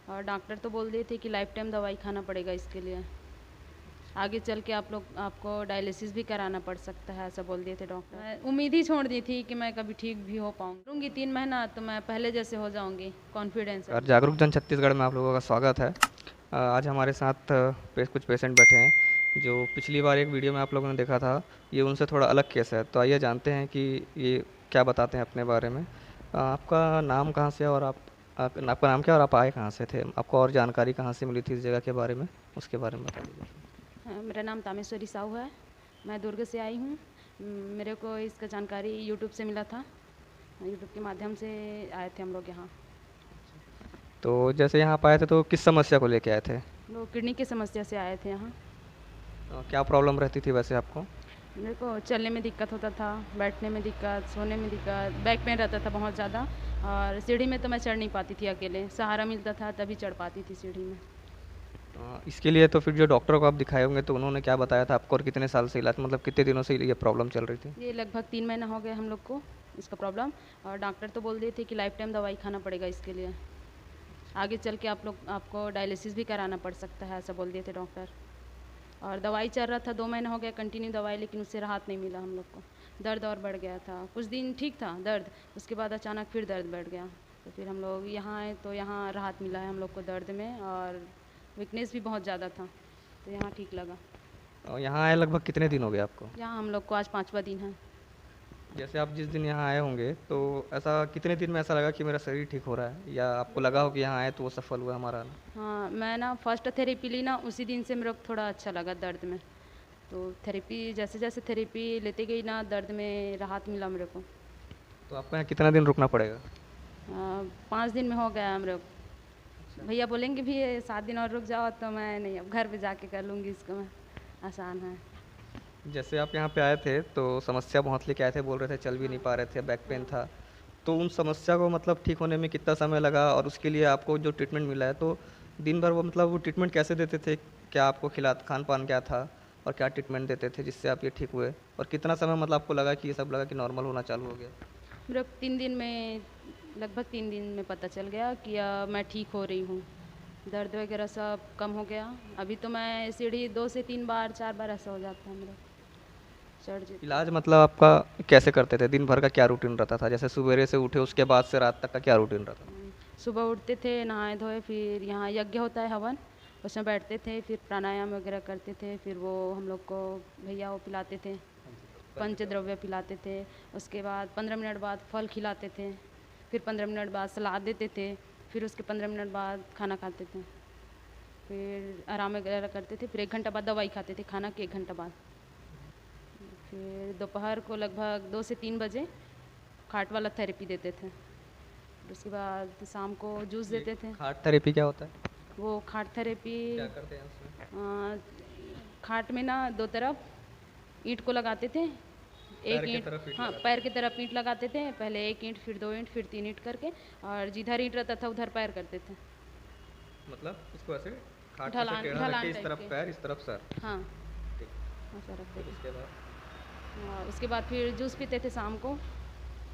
और डॉक्टर तो बोल दिए थे कि लाइफ टाइम दवाई खाना पड़ेगा इसके लिए। आगे चल के आपको डायलिसिस भी कराना पड़ सकता है, ऐसा बोल दिए थे डॉक्टर। मैं उम्मीद ही छोड़ दी थी कि मैं कभी ठीक भी हो पाऊँगी। 3 महीना तो मैं पहले जैसे हो जाऊँगी, कॉन्फिडेंस है। और जागरूक जन छत्तीसगढ़ में आप लोगों का स्वागत है। आज हमारे साथ कुछ पेशेंट बैठे हैं जो पिछली बार एक वीडियो में आप लोगों ने देखा था। ये उनसे थोड़ा अलग केस है, तो आइए जानते हैं कि ये क्या बताते हैं अपने बारे में। आपका नाम कहाँ से है और आपका नाम क्या है और आप आए कहाँ से थे? आपको और जानकारी कहाँ से मिली थी इस जगह के बारे में, उसके बारे में बता दीजिए। हाँ, मेरा नाम तामेश्वरी साहू है। मैं दुर्ग से आई हूँ। मेरे को इसका जानकारी यूट्यूब से मिला था। यूट्यूब के माध्यम से आए थे हम लोग यहाँ। तो जैसे यहाँ आप आए थे तो किस समस्या को लेके आए थे? लोग किडनी की समस्या से आए थे यहाँ। क्या प्रॉब्लम रहती थी वैसे आपको? मेरे को चलने में दिक्कत होता था, बैठने में दिक्कत, सोने में दिक्कत, बैक पेन रहता था बहुत ज़्यादा। और सीढ़ी में तो मैं चढ़ नहीं पाती थी अकेले, सहारा मिलता था तभी चढ़ पाती थी सीढ़ी में। इसके लिए तो फिर जो डॉक्टर को आप दिखाए होंगे तो उन्होंने क्या बताया था आपको और कितने साल से इलाज, मतलब कितने दिनों से ये प्रॉब्लम चल रही थी? ये लगभग 3 महीना हो गए हम लोग को इसका प्रॉब्लम। और डॉक्टर तो बोल दिए थे कि लाइफ टाइम दवाई खाना पड़ेगा इसके लिए। आगे चल के आपको डायलिसिस भी कराना पड़ सकता है, ऐसा बोल दिए थे डॉक्टर। और दवाई चल रहा था, 2 महीना हो गया कंटिन्यू दवाई, लेकिन उससे राहत नहीं मिला हम लोग को। दर्द और बढ़ गया था। कुछ दिन ठीक था दर्द, उसके बाद अचानक फिर दर्द बढ़ गया। तो फिर हम लोग यहाँ आए तो यहाँ राहत मिला है हम लोग को दर्द में, और वीकनेस भी बहुत ज़्यादा था, तो यहाँ ठीक लगा। और यहाँ आए लगभग कितने दिन हो गए आपको? यहाँ हम लोग को आज 5वां दिन है। जैसे आप जिस दिन यहाँ आए होंगे तो ऐसा कितने दिन में ऐसा लगा कि मेरा शरीर ठीक हो रहा है, या आपको लगा हो कि यहाँ आए तो वो सफल हुआ हमारा आना? हाँ, मैं ना फर्स्ट थेरेपी ली ना, उसी दिन से मेरे को थोड़ा अच्छा लगा दर्द में। तो थेरेपी जैसे जैसे थेरेपी लेते गई ना, दर्द में राहत मिला मेरे को। तो आपको यहाँ कितना दिन रुकना पड़ेगा? 5 दिन में हो गया मेरे को। भैया बोलेंगे भी ये 7 दिन और रुक जाओ, तो मैं नहीं, अब घर पे जाके कर लूँगी इसको मैं, आसान है। जैसे आप यहाँ पे आए थे तो समस्या बहुत लेके आए थे, बोल रहे थे चल भी नहीं पा रहे थे, बैक पेन था। तो उन समस्या को मतलब ठीक होने में कितना समय लगा, और उसके लिए आपको जो ट्रीटमेंट मिला है तो दिन भर वो मतलब वो ट्रीटमेंट कैसे देते थे? क्या आपको खान पान क्या था और क्या ट्रीटमेंट देते थे जिससे आप ये ठीक हुए? और कितना समय मतलब आपको लगा कि ये सब लगा कि नॉर्मल होना चालू हो गया? मेरे को 3 दिन में, लगभग 3 दिन में पता चल गया कि मैं ठीक हो रही हूँ। दर्द वगैरह सब कम हो गया। अभी तो मैं सीढ़ी 2 से 3 बार 4 बार ऐसा हो जाता है मेरा, चढ़ जाती हूँ। इलाज मतलब आपका कैसे करते थे? दिन भर का क्या रूटीन रहता था? जैसे सवेरे से उठे उसके बाद से रात तक का क्या रूटीन रहता था? सुबह उठते थे, नहाए धोए, फिर यहाँ यज्ञ होता है हवन, उसमें बैठते थे, फिर प्राणायाम वगैरह करते थे। फिर वो हम लोग को भैया वो पिलाते थे, पंचद्रव्य पिलाते थे। उसके बाद 15 मिनट बाद फल खिलाते थे। फिर 15 मिनट बाद सलाद देते थे। फिर उसके 15 मिनट बाद खाना खाते थे। फिर आराम वगैरह करते थे। फिर 1 घंटा बाद दवाई खाते थे, खाना के 1 घंटा बाद। फिर दोपहर को लगभग 2 से 3 बजे खाट वाला थेरेपी देते थे। फिर उसके बाद शाम को जूस ये देते थे। खाट थेरेपी क्या होता है? वो खाट थेरेपी, क्या करते हैं उसमें? खाट में ना 2 तरफ ईंट को लगाते थे। एक पैर की ईंट, तरफ ईंट हाँ, लगाते पैर की तरफ ईंट लगाते थे। पहले 1 ईंट, फिर 2 ईंट, फिर 3 ईंट करके, और जिधर ईंट रहता था उधर पैर करते थे। मतलब इसको ऐसे खाट ऐसे ढलान टेढ़ा रख के ढलान इस टाइप तरफ के। पैर इस तरफ सर। हाँ, ठीक। ऐसा रखते फिर उसके थे। बाद? और उसके बाद फिर जूस पीते थे शाम को।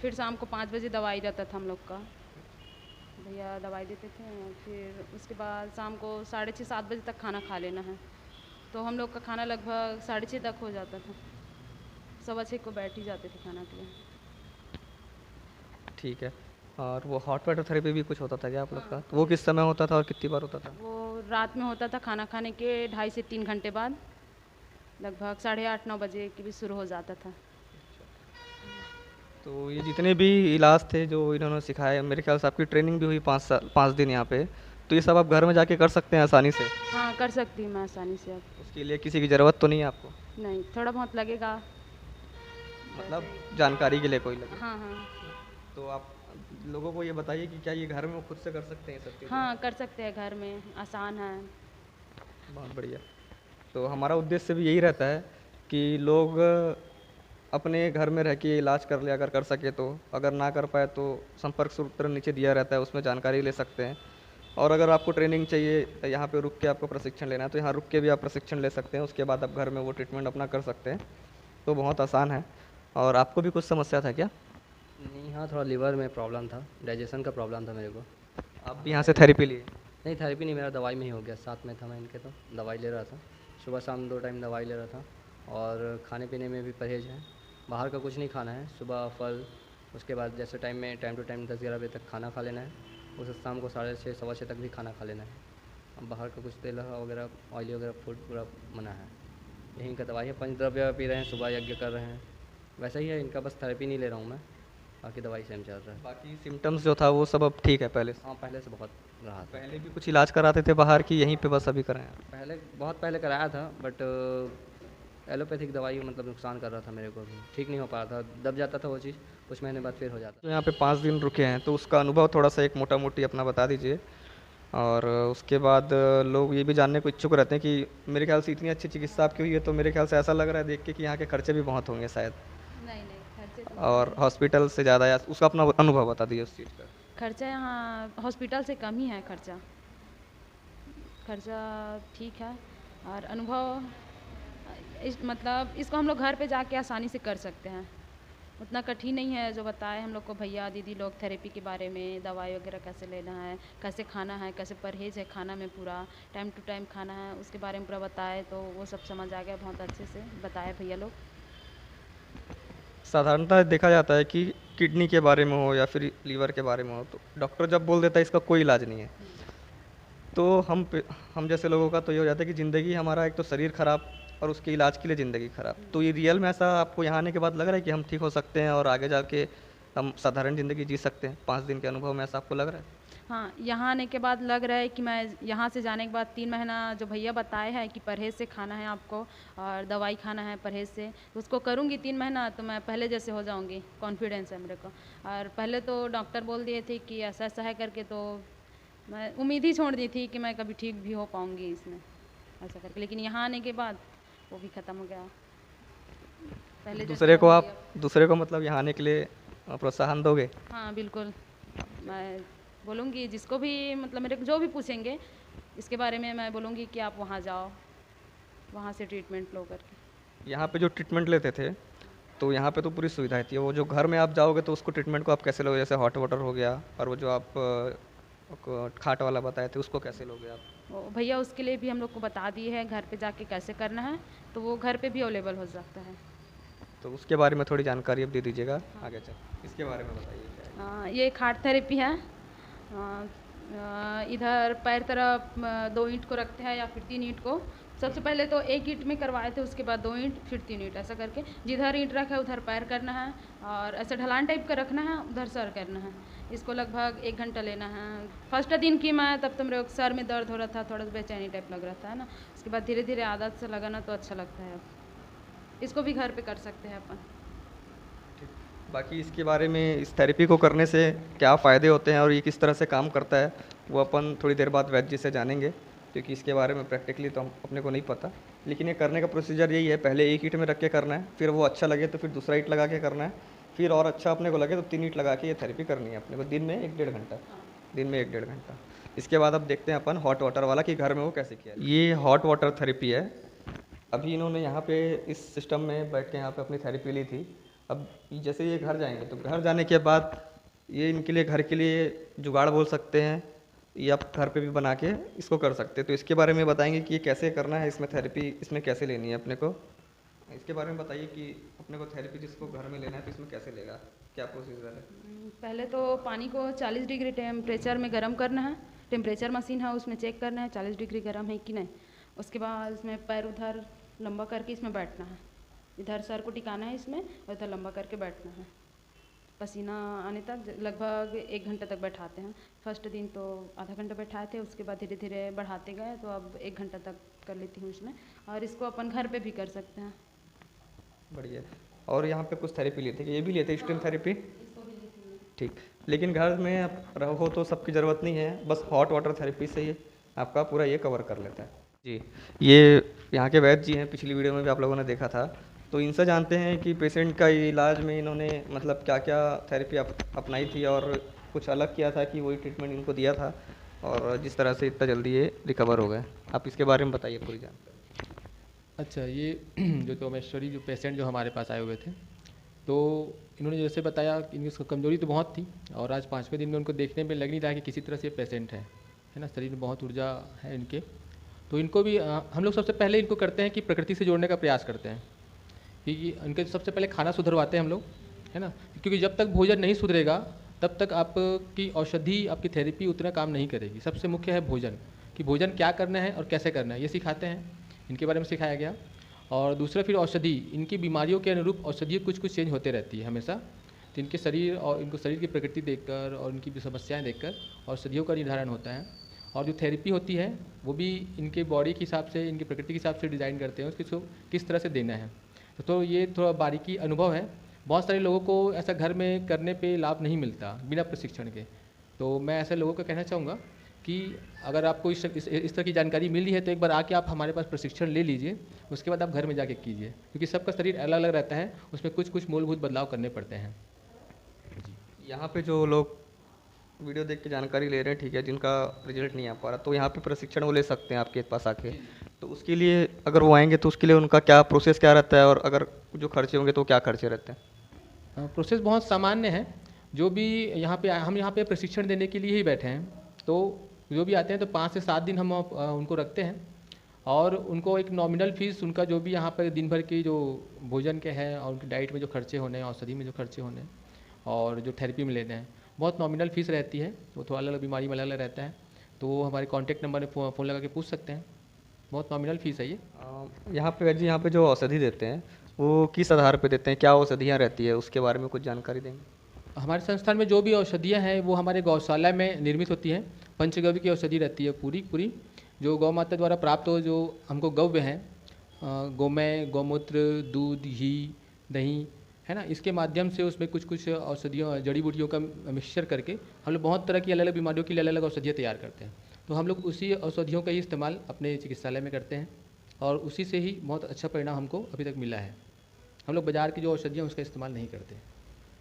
फिर शाम को 5 बजे दवाई रहता था हम लोग का, भैया दवाई देते थे। फिर उसके बाद शाम को 6:30-7 बजे तक खाना खा लेना है। तो हम लोग का खाना लगभग 6:30 तक हो जाता था। 6:15 को बैठ ही जाते थे खाना के लिए। ठीक है। और वो हॉट वाटर थेरेपी भी कुछ होता था क्या आप लोग का? हाँ, तो वो किस समय होता था और कितनी बार होता था? वो रात में होता था, खाना खाने के 2.5 से 3 घंटे बाद, लगभग 8:30-9 बजे की भी शुरू हो जाता था। तो ये जितने भी इलाज थे जो इन्होंने सिखाए, मेरे ख्याल से आपकी ट्रेनिंग भी हुई 5 दिन यहाँ पे, तो ये सब आप घर में जाके कर सकते हैं आसानी से? हाँ, कर सकती हूँ मैं आसानी से अब। उसके लिए किसी की ज़रूरत तो नहीं है आपको? नहीं, थोड़ा बहुत लगेगा। मतलब जैसे, जानकारी के लिए कोई लगे? हाँ हाँ। तो आप लोगों को ये बताइए कि क्या ये घर में वो खुद से कर सकते हैं ये सब चीज़ें? हाँ, कर सकते हैं घर में, आसान है। बहुत बढ़िया। तो हमारा उद्देश्य भी यही रहता है कि लोग अपने घर में रह के इलाज कर ले, अगर कर सके तो। अगर ना कर पाए तो संपर्क सूत्र नीचे दिया रहता है, उसमें जानकारी ले सकते हैं। और अगर आपको ट्रेनिंग चाहिए, यहाँ पे रुक के आपको प्रशिक्षण लेना है, तो यहाँ रुक के भी आप प्रशिक्षण ले सकते हैं। उसके बाद आप घर में वो ट्रीटमेंट अपना कर सकते हैं। तो बहुत आसान है। और आपको भी कुछ समस्या था क्या? नहीं, हाँ, थोड़ा लीवर में प्रॉब्लम था, डाइजेशन का प्रॉब्लम था मेरे को। आप भी यहाँ से थेरेपी लिए? नहीं, थेरेपी नहीं, मेरा दवाई में ही हो गया। साथ में था मैं इनके, तो दवाई ले रहा था। सुबह शाम 2 टाइम दवाई ले रहा था। और खाने पीने में भी परहेज़ है। बाहर का कुछ नहीं खाना है। सुबह फल, उसके बाद जैसे टाइम टू टाइम 10-11 बजे तक खाना खा लेना है। उस शाम को 6:30 सवा 6 तक भी खाना खा लेना है। अब बाहर का कुछ तेल वगैरह, ऑयली वगैरह फूड पूरा मना है। यही इनका दवाई है। पंचद्रव्य पी रहे हैं, सुबह यज्ञ कर रहे हैं। वैसा ही है इनका, बस थेरेपी नहीं ले रहा हूँ मैं, बाकी दवाई सेम चल रहा है। बाकी सिम्टम्स जो था वो सब अब ठीक है पहले से? हाँ, पहले से बहुत रहा था। पहले भी कुछ इलाज कराते थे बाहर की, यहीं पे बस अभी कराएं? पहले बहुत पहले कराया था, बट एलोपैथिक दवाई मतलब नुकसान कर रहा था मेरे को भी, ठीक नहीं हो पा रहा था। दब जाता था वो चीज़, कुछ महीने बाद फिर हो जाता। तो यहाँ पे 5 दिन रुके हैं, तो उसका अनुभव थोड़ा सा एक मोटा मोटी अपना बता दीजिए। और उसके बाद लोग ये भी जानने को इच्छुक रहते हैं कि मेरे ख्याल से इतनी अच्छी चिकित्सा आपकी हुई है, तो मेरे ख्याल से ऐसा लग रहा है देख के कि यहाँ के खर्चे भी बहुत होंगे शायद, नहीं नहीं, खर्चे तो और हॉस्पिटल से ज़्यादा, या उसका अपना अनुभव बता दीजिए उस चीज़ का। खर्चा यहाँ हॉस्पिटल से कम ही है खर्चा। खर्चा ठीक है। और अनुभव मतलब इसको हम लोग घर पे जाके आसानी से कर सकते हैं। उतना कठिन नहीं है जो बताए हम लोग को भैया दीदी लोग थेरेपी के बारे में, दवाई वगैरह कैसे लेना है, कैसे खाना है, कैसे परहेज़ है खाना में, पूरा टाइम टू टाइम खाना है, उसके बारे में पूरा बताए, तो वो सब समझ आ गया। बहुत अच्छे से बताए भैया लोग। साधारणतः देखा जाता है कि किडनी के बारे में हो या फिर लीवर के बारे में हो, तो डॉक्टर जब बोल देता है इसका कोई इलाज नहीं है, तो हम जैसे लोगों का तो ये हो जाता है कि ज़िंदगी हमारा, एक तो शरीर खराब और उसके इलाज के लिए ज़िंदगी खराब। तो ये रियल में ऐसा आपको यहाँ आने के बाद लग रहा है कि हम ठीक हो सकते हैं और आगे जाके हम साधारण ज़िंदगी जी सकते हैं? 5 दिन के अनुभव में ऐसा आपको लग रहा है? हाँ, यहाँ आने के बाद लग रहा है कि मैं यहाँ से जाने के बाद 3 महीना जो भैया बताए हैं कि परहेज़ से खाना है आपको और दवाई खाना है परहेज़ से, तो उसको करूँगी 3 महीना, तो मैं पहले जैसे हो जाऊँगी। कॉन्फिडेंस है मेरे को। और पहले तो डॉक्टर बोल दिए थे कि ऐसा ऐसा है करके, तो मैं उम्मीद ही छोड़ दी थी कि मैं कभी ठीक भी हो पाऊँगी इसमें ऐसा करके। लेकिन यहाँ आने के बाद वो भी ख़त्म हो गया। पहले जैसे दूसरे को रहूँगी आप अब। दूसरे को मतलब यहाँ आने के लिए प्रोत्साहन दोगे? हाँ बिल्कुल, मैं बोलूँगी जिसको भी मतलब मेरे को जो भी पूछेंगे इसके बारे में, मैं बोलूँगी कि आप वहाँ जाओ, वहाँ से ट्रीटमेंट लो करके। यहाँ पे जो ट्रीटमेंट लेते थे, तो यहाँ पे तो पूरी सुविधाएं थी। वो जो घर में आप जाओगे तो उसको ट्रीटमेंट को आप कैसे लोगे? जैसे हॉट वाटर हो गया, और वो जो आप खाट वाला बताए थे उसको कैसे लोगे आप? वो भैया उसके लिए भी हम लोग को बता दिए हैं घर पे जाके कैसे करना है, तो वो घर पे भी अवेलेबल हो सकता है। तो उसके बारे में थोड़ी जानकारी अब दे दीजिएगा आगे चल। इसके बारे में बताइए क्या है? ये खाट थेरेपी है। इधर पैर तरफ 2 ईंट को रखते हैं या फिर 3 ईंट को। सबसे पहले तो 1 ईंट में करवाए थे, उसके बाद 2 ईंट, फिर 3 ईंट, ऐसा करके जिधर ईंट रखा है उधर पैर करना है, और ऐसे ढलान टाइप का रखना है, उधर सर करना है। इसको लगभग 1 घंटा लेना है। फर्स्ट दिन की मैं तब तो मेरे सर में दर्द हो रहा था, थोड़ा सा बेचैनी टाइप लग रहा था, है ना। उसके बाद धीरे धीरे आदत से लगा ना, तो अच्छा लगता है। अब इसको भी घर पे कर सकते हैं अपन। बाकी इसके बारे में, इस थेरेपी को करने से क्या फ़ायदे होते हैं और ये किस तरह से काम करता है, वो अपन थोड़ी देर बाद वैद्य जी से जानेंगे, क्योंकि इसके बारे में प्रैक्टिकली तो हम अपने को नहीं पता। लेकिन ये करने का प्रोसीजर यही है, पहले 1 ईंट में रख के करना है, फिर वो अच्छा लगे तो फिर दूसरा ईंट लगा के करना है, फिर और अच्छा अपने को लगे तो 3 ईंट लगा के ये थेरेपी करनी है अपने को। दिन में 1-1.5 घंटा, दिन में 1-1.5 घंटा। इसके बाद अब देखते हैं अपन हॉट वाटर वाला कि घर में वो कैसे किया। ये हॉट वाटर थेरेपी है। अभी इन्होंने यहाँ पे इस सिस्टम में बैठ के यहाँ पे अपनी थेरेपी ली थी। अब जैसे ये घर जाएंगे, तो घर जाने के बाद ये इनके लिए, घर के लिए जुगाड़ बोल सकते हैं, ये आप घर पे भी बना के इसको कर सकते हैं। तो इसके बारे में बताएंगे कि ये कैसे करना है, इसमें थेरेपी इसमें कैसे लेनी है अपने को। इसके बारे में बताइए कि अपने को थेरेपी जिसको घर में लेना है तो इसमें कैसे लेगा, क्या प्रोसीजर है? पहले तो पानी को 40 डिग्री टेम्परेचर में गर्म करना है। टेम्परेचर मशीन है, उसमें चेक करना है 40 डिग्री गर्म है कि नहीं। उसके बाद इसमें पैर उधर लंबा करके इसमें बैठना है, इधर सर को टिकाना है इसमें, और इधर लंबा करके बैठना है। पसीना आने तक लगभग 1 घंटे तक बैठाते हैं। फर्स्ट दिन तो आधा घंटा बैठाए थे, उसके बाद धीरे धीरे बढ़ाते गए, तो अब 1 घंटा तक कर लेती हूँ इसमें। और इसको अपन घर पे भी कर सकते हैं। बढ़िया। और यहाँ पे कुछ थेरेपी लेते हैं, ये भी लेते हैं स्टीम थेरेपी? ठीक। लेकिन घर में आप रहो तो सबकी ज़रूरत नहीं है, बस हॉट वाटर थेरेपी से ही आपका पूरा ये कवर कर लेता है जी। ये यहाँ के वैद्य जी हैं, पिछली वीडियो में भी आप लोगों ने देखा था। तो इनसे जानते हैं कि पेशेंट का इलाज में इन्होंने मतलब क्या क्या थेरेपी अपनाई थी और कुछ अलग किया था कि वही ट्रीटमेंट इनको दिया था, और जिस तरह से इतना जल्दी ये रिकवर हो गए। आप इसके बारे में बताइए पूरी जानकारी। अच्छा, ये जो तोमेश्वरी जो पेशेंट जो हमारे पास आए हुए थे, तो इन्होंने जैसे बताया कि इनकी कमज़ोरी तो बहुत थी, और आज 5वें दिन में उनको देखने में लग नहीं रहा कि किसी तरह से पेशेंट है। है ना, शरीर में बहुत ऊर्जा है इनके। तो इनको भी हम लोग सबसे पहले इनको करते हैं कि प्रकृति से जोड़ने का प्रयास करते हैं कि इनके सबसे पहले खाना सुधरवाते हैं हम लोग, है ना, क्योंकि जब तक भोजन नहीं सुधरेगा तब तक आपकी औषधि, आपकी थेरेपी उतना काम नहीं करेगी। सबसे मुख्य है भोजन, कि भोजन क्या करना है और कैसे करना है, ये सिखाते हैं, इनके बारे में सिखाया गया। और दूसरा फिर औषधि, इनकी बीमारियों के अनुरूप औषधियाँ कुछ कुछ चेंज होते रहती है हमेशा। तो इनके शरीर और इनको शरीर की प्रकृति देखकर और इनकी भी समस्याएं देखकर औषधियों का निर्धारण होता है। और जो थेरेपी होती है वो भी इनके बॉडी के हिसाब से, इनकी प्रकृति के हिसाब से डिज़ाइन करते हैं उसको किस तरह से देना है। तो ये थोड़ा बारीकी अनुभव है। बहुत सारे लोगों को ऐसा घर में करने पे लाभ नहीं मिलता बिना प्रशिक्षण के। तो मैं ऐसे लोगों को कहना चाहूँगा कि अगर आपको इस तरह की जानकारी मिली है तो एक बार आके आप हमारे पास प्रशिक्षण ले लीजिए, उसके बाद आप घर में जाके कीजिए, क्योंकि सबका शरीर अलग अलग रहता है, उसमें कुछ कुछ मूलभूत बदलाव करने पड़ते हैं। यहाँ पे जो लोग वीडियो देख के जानकारी ले रहे हैं, ठीक है, जिनका रिजल्ट नहीं आ पा रहा, तो यहाँ पे प्रशिक्षण वो ले सकते हैं आपके पास आके। तो उसके लिए अगर वो आएंगे तो उसके लिए उनका क्या प्रोसेस क्या रहता है, और अगर जो खर्चे होंगे तो क्या खर्चे रहते हैं? प्रोसेस बहुत सामान्य है। जो भी यहाँ पे हम यहाँ पे प्रशिक्षण देने के लिए ही बैठे हैं, तो जो भी आते हैं तो 5 से 7 दिन हम उनको रखते हैं और उनको एक नॉमिनल फीस, उनका जो भी यहाँ पर दिन भर की जो भोजन के हैं और उनकी डाइट में जो खर्चे होने हैं, औषधि में जो खर्चे होने हैं और जो थेरेपी में लेने हैं, बहुत नॉमिनल फीस रहती है। वो थोड़ा अलग अलग बीमारी में अलग अलग रहता है, तो वो हमारे कॉन्टैक्ट नंबर में फ़ोन लगा के पूछ सकते हैं। बहुत नॉमिनल फीस है ये। यहाँ पे जी, यहाँ पे जो औषधि देते हैं वो किस आधार पे देते हैं, क्या औषधियाँ रहती है, उसके बारे में कुछ जानकारी देंगे? हमारे संस्थान में जो भी औषधियाँ हैं वो हमारे गौशाला में निर्मित होती हैं। पंचगव्य की औषधि रहती है पूरी पूरी, जो गौ माता द्वारा प्राप्त हो, जो हमको गव्य हैं, गोमय, गौमूत्र, दूध, घी, दही, है ना, इसके माध्यम से उसमें कुछ कुछ औषधियों, जड़ी बूटियों का मिक्सचर करके हम लोग बहुत तरह की अलग अलग बीमारियों के लिए अलग अलग औषधियाँ तैयार करते हैं। तो हम लोग उसी औषधियों का ही इस्तेमाल अपने चिकित्सालय में करते हैं और उसी से ही बहुत अच्छा परिणाम हमको अभी तक मिला है। हम लोग बाज़ार की जो औषधियाँ उसका इस्तेमाल नहीं करते।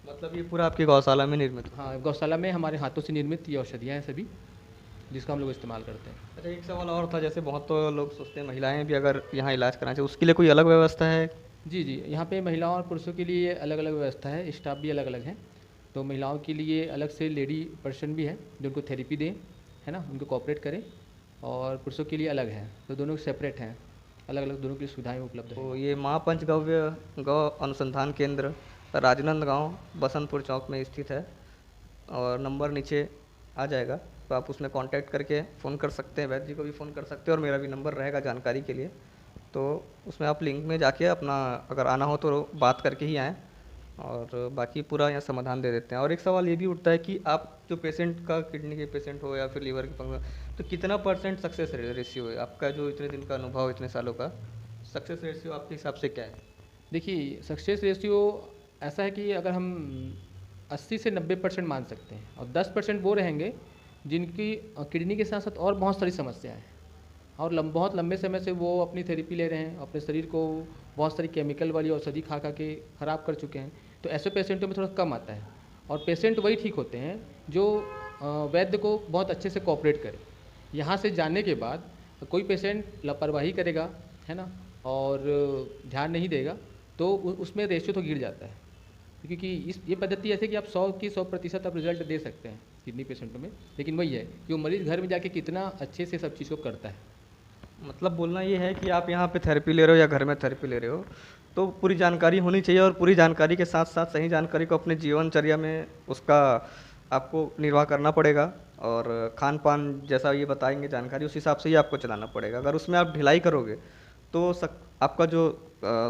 मतलब ये पूरा आपकी गौशाला में निर्मित? हाँ, गौशाला में हमारे हाथों से निर्मित ये औषधियाँ हैं सभी, जिसका हम लोग इस्तेमाल करते हैं। अच्छा, एक सवाल और था, जैसे बहुत तो लोग सोचते हैं महिलाएं भी अगर यहाँ इलाज कराना चाहिए, उसके लिए कोई अलग व्यवस्था है? जी जी, यहाँ पे महिलाओं और पुरुषों के लिए अलग अलग व्यवस्था है, स्टाफ भी अलग अलग है। तो महिलाओं के लिए अलग से लेडी पर्सन भी है जो उनको थेरेपी दें, है ना, उनको कोऑपरेट करें, और पुरुषों के लिए अलग है। तो दोनों सेपरेट हैं, अलग अलग दोनों की सुविधाएँ उपलब्ध हैं। तो ये माँ पंचगव्य गौ अनुसंधान केंद्र राजनांदगांव बसंतपुर चौक में स्थित है, और नंबर नीचे आ जाएगा, तो आप उसमें कांटेक्ट करके फ़ोन कर सकते हैं, वैद्य जी को भी फ़ोन कर सकते हैं, और मेरा भी नंबर रहेगा जानकारी के लिए। तो उसमें आप लिंक में जाके अपना अगर आना हो तो बात करके ही आएँ, और बाकी पूरा यहाँ समाधान दे देते हैं। और एक सवाल ये भी उठता है कि आप जो पेशेंट का, किडनी के पेशेंट हो या फिर लीवर के पंगा, तो कितना % सक्सेस रेशियो है आपका? जो इतने दिन का अनुभव, इतने सालों का सक्सेस रेशियो आपके हिसाब से क्या है? देखिए, सक्सेस रेशियो ऐसा है कि अगर हम 80 से 90% मान सकते हैं, और 10% वो रहेंगे जिनकी किडनी के साथ साथ और बहुत सारी समस्याएं हैं और बहुत लंबे समय से वो अपनी थेरेपी ले रहे हैं, अपने शरीर को बहुत सारी केमिकल वाली औषधि खा खा के ख़राब कर चुके हैं। तो ऐसे पेशेंटों में थोड़ा कम आता है, और पेशेंट वही ठीक होते हैं जो वैद्य को बहुत अच्छे से कोऑपरेट करे। यहाँ से जाने के बाद कोई पेशेंट लापरवाही करेगा, है ना, और ध्यान नहीं देगा, तो उसमें रेशियो तो गिर जाता है। क्योंकि ये पद्धति ऐसे कि आप 100% आप रिजल्ट दे सकते हैं किडनी पेशेंटों में, लेकिन वही है कि वो मरीज़ घर में जाके कितना अच्छे से सब चीज़ को करता है। मतलब बोलना ये है कि आप यहाँ पे थेरेपी ले रहे हो या घर में थेरेपी ले रहे हो, तो पूरी जानकारी होनी चाहिए, और पूरी जानकारी के साथ साथ सही जानकारी को अपने जीवनचर्या में उसका आपको निर्वाह करना पड़ेगा, और खान पान जैसा ये बताएंगे जानकारी, उस हिसाब से ही आपको चलाना पड़ेगा। अगर उसमें आप ढिलाई करोगे तो आपका जो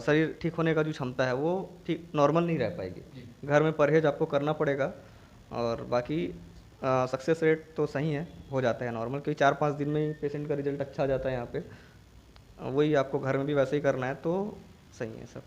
शरीर ठीक होने का जो क्षमता है वो ठीक नॉर्मल नहीं रह पाएगी। घर में परहेज आपको करना पड़ेगा, और बाकी सक्सेस रेट तो सही है, हो जाता है नॉर्मल, क्योंकि 4-5 दिन में ही पेशेंट का रिजल्ट अच्छा आ जाता है यहाँ पे। वही आपको घर में भी वैसे ही करना है, तो सही है सब।